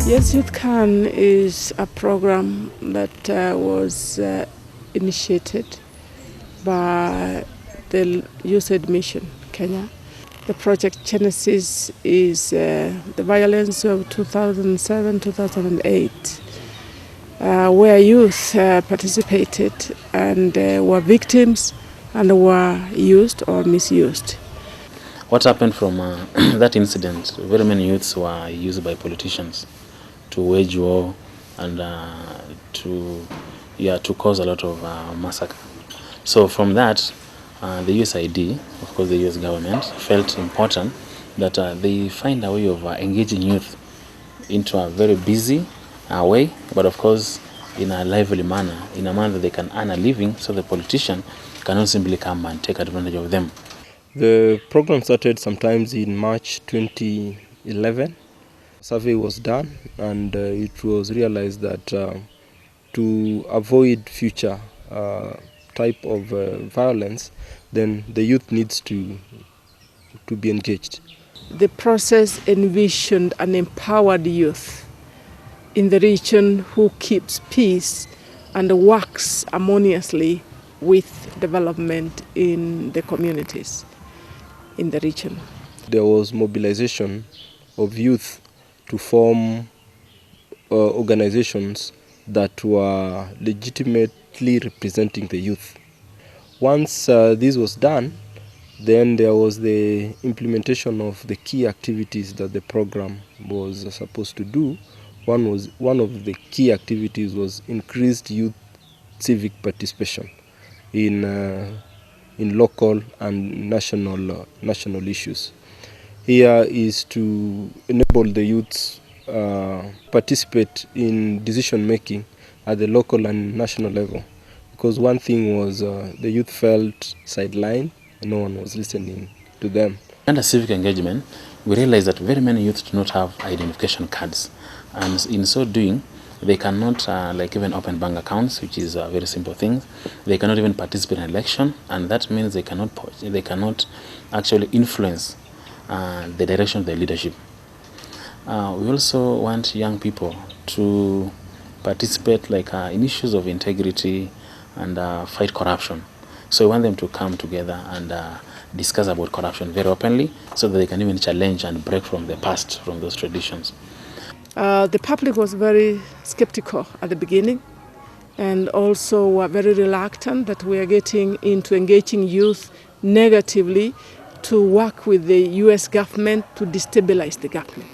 Yes, Youth Can is a program that was initiated by the USAID Mission, Kenya. The project genesis is the violence of 2007-2008, where youth participated and were victims and were used or misused. What happened from that incident? Very many youths were used by politicians to wage war and to cause a lot of massacre. So from that, the USAID, of course the US government, felt important that they find a way of engaging youth into a very busy way, but of course in a lively manner, in a manner that they can earn a living, so the politician cannot simply come and take advantage of them. The program started sometimes in March 2011. A survey was done and it was realized that to avoid future type of violence, then the youth needs to be engaged. The process envisioned an empowered youth in the region who keeps peace and works harmoniously with development in the communities in the region. There was mobilization of youth to form organizations that were legitimately representing the youth. Once this was done, then there was the implementation of the key activities that the program was supposed to do. One of the key activities was increased youth civic participation in local and national issues. Here is to enable the youths participate in decision making at the local and national level, because one thing was the youth felt sidelined and no one was listening to them. Under civic engagement, we realized that very many youth do not have identification cards, and in so doing, they cannot even open bank accounts, which is a very simple thing. They cannot even participate in an election, and that means they cannot actually influence the direction of their leadership. We also want young people to participate in issues of integrity and fight corruption. So we want them to come together and discuss about corruption very openly, so that they can even challenge and break from the past, from those traditions. The public was very skeptical at the beginning, and also were very reluctant that we are getting into engaging youth negatively to work with the US government to destabilize the government.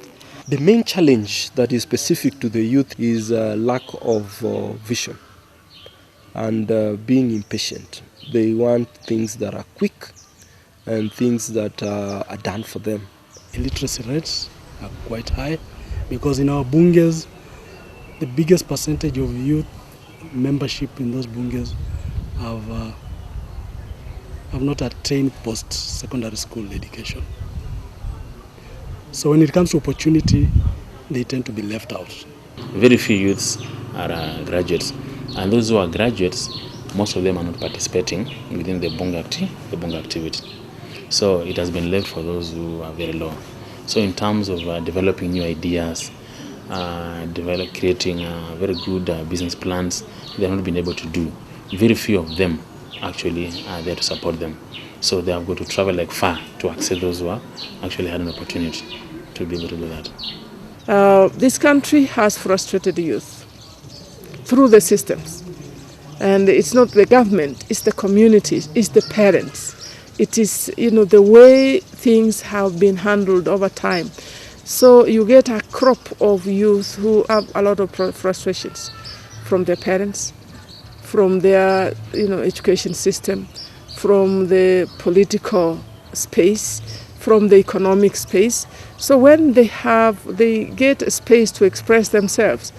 The main challenge that is specific to the youth is a lack of vision and being impatient. They want things that are quick and things that are done for them. Illiteracy rates are quite high because in our bunges, the biggest percentage of youth membership in those bunges have not attained post-secondary school education. So when it comes to opportunity, they tend to be left out. Very few youths are graduates, and those who are graduates, most of them are not participating within the bunga activity. So it has been left for those who are very low. So in terms of developing new ideas, creating very good business plans, they have not been able to do. Very few of them actually are there to support them. So they have got to travel far to access those who actually had an opportunity to be able to do that. This country has frustrated youth through the systems. And it's not the government, it's the communities, it's the parents. It is, the way things have been handled over time. So you get a crop of youth who have a lot of frustrations from their parents, from their, education system, from the political space, from the economic space. So when they get a space to express themselves,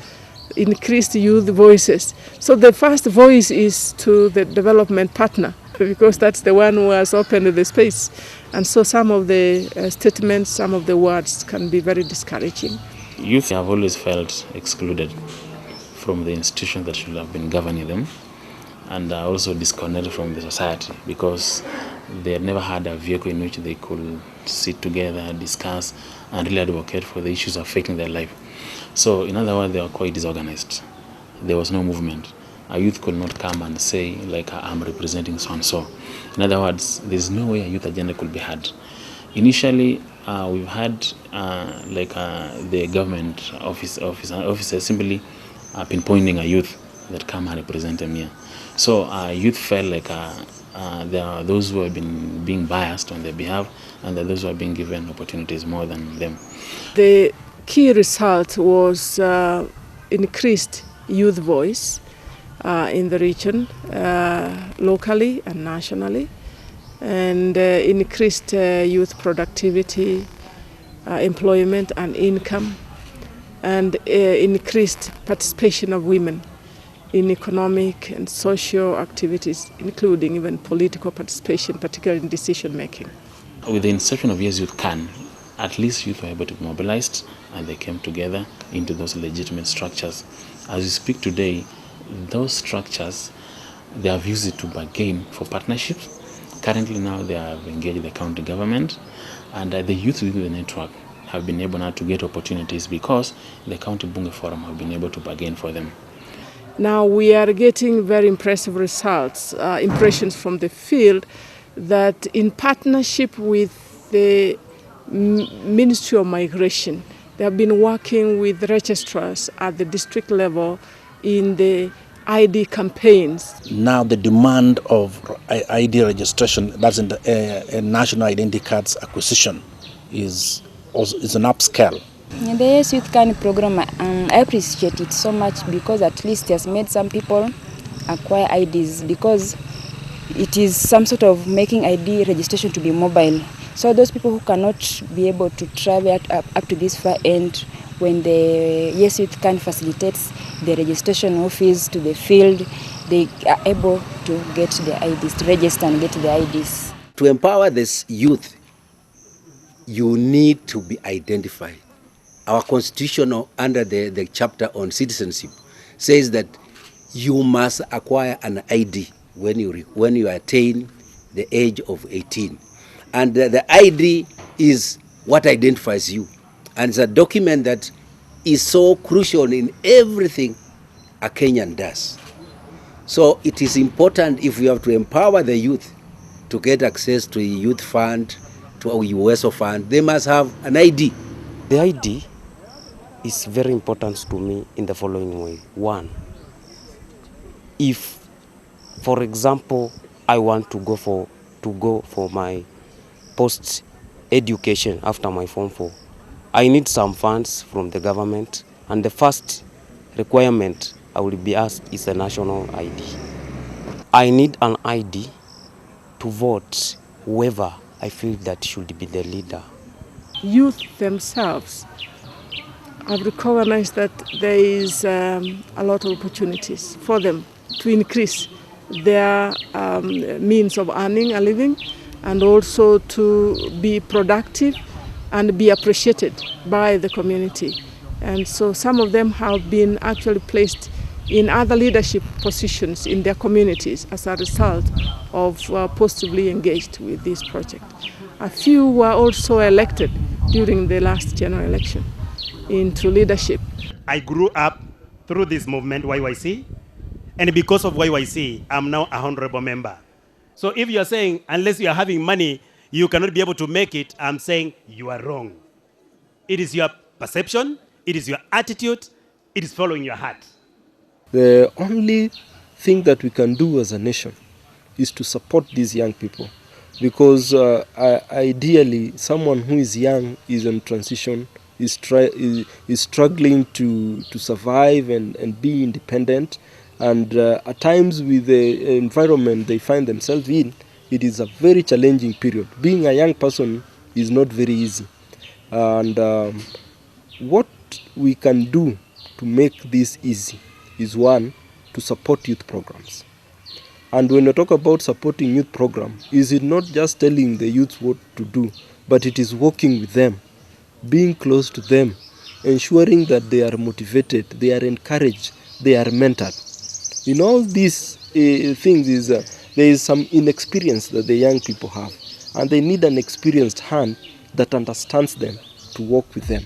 increased youth voices. So the first voice is to the development partner, because that's the one who has opened the space. And so some of the statements, some of the words can be very discouraging. Youth have always felt excluded from the institutions that should have been governing them, and also disconnected from the society, because they had never had a vehicle in which they could sit together, discuss, and really advocate for the issues affecting their life. So, in other words, they were quite disorganized. There was no movement. A youth could not come and say, like, I'm representing so and so. In other words, there's no way a youth agenda could be had. Initially, we've had the government officers simply pinpointing a youth that come and represent them here. So youth felt like there are those who have been being biased on their behalf, and there are those who are being given opportunities more than them. The key result was increased youth voice in the region, locally and nationally, and increased youth productivity, employment and income, and increased participation of women in economic and social activities, including even political participation, particularly in decision making. With the inception of Yes Youth Can, at least youth were able to be mobilized and they came together into those legitimate structures. As we speak today, those structures, they have used it to bargain for partnerships. Currently now they have engaged the county government, and the youth within the network have been able now to get opportunities because the County Bunge Forum have been able to bargain for them. Now we are getting very impressive results, impressions from the field that in partnership with the Ministry of Migration, they have been working with registrars at the district level in the ID campaigns. Now the demand of ID registration, that's in the national identity cards acquisition, is an upscale. The Yes Youth Can program, I appreciate it so much because at least it has made some people acquire IDs, because it is some sort of making ID registration to be mobile. So those people who cannot be able to travel up to this far end, when the Yes Youth Can facilitates the registration office to the field, they are able to get the IDs, to register and get the IDs. To empower this youth, you need to be identified. Our constitution under the chapter on citizenship says that you must acquire an ID when you attain the age of 18. And the ID is what identifies you. And it's a document that is so crucial in everything a Kenyan does. So it is important, if we have to empower the youth to get access to a youth fund, to a YYC fund, they must have an ID. The ID is very important to me in the following way. One, if, for example, I want to go for my post-education after my Form 4, I need some funds from the government, and the first requirement I will be asked is a national ID. I need an ID to vote whoever I feel that should be the leader. Youth themselves have recognized that there is a lot of opportunities for them to increase their means of earning a living, and also to be productive and be appreciated by the community. And so some of them have been actually placed in other leadership positions in their communities as a result of positively engaged with this project. A few were also elected during the last general election into leadership. I grew up through this movement, YYC, and because of YYC, I'm now a honorable member. So if you are saying, unless you are having money, you cannot be able to make it, I'm saying you are wrong. It is your perception, it is your attitude, it is following your heart. The only thing that we can do as a nation is to support these young people, because ideally someone who is young, is in transition, is struggling to survive and be independent, and at times with the environment they find themselves in, it is a very challenging period. Being a young person is not very easy, and what we can do to make this easy is, one, to support youth programs. And when we talk about supporting youth program, is it not just telling the youth what to do, but it is working with them, being close to them, ensuring that they are motivated, they are encouraged, they are mentored. In all these things is there is some inexperience that the young people have, and they need an experienced hand that understands them to work with them.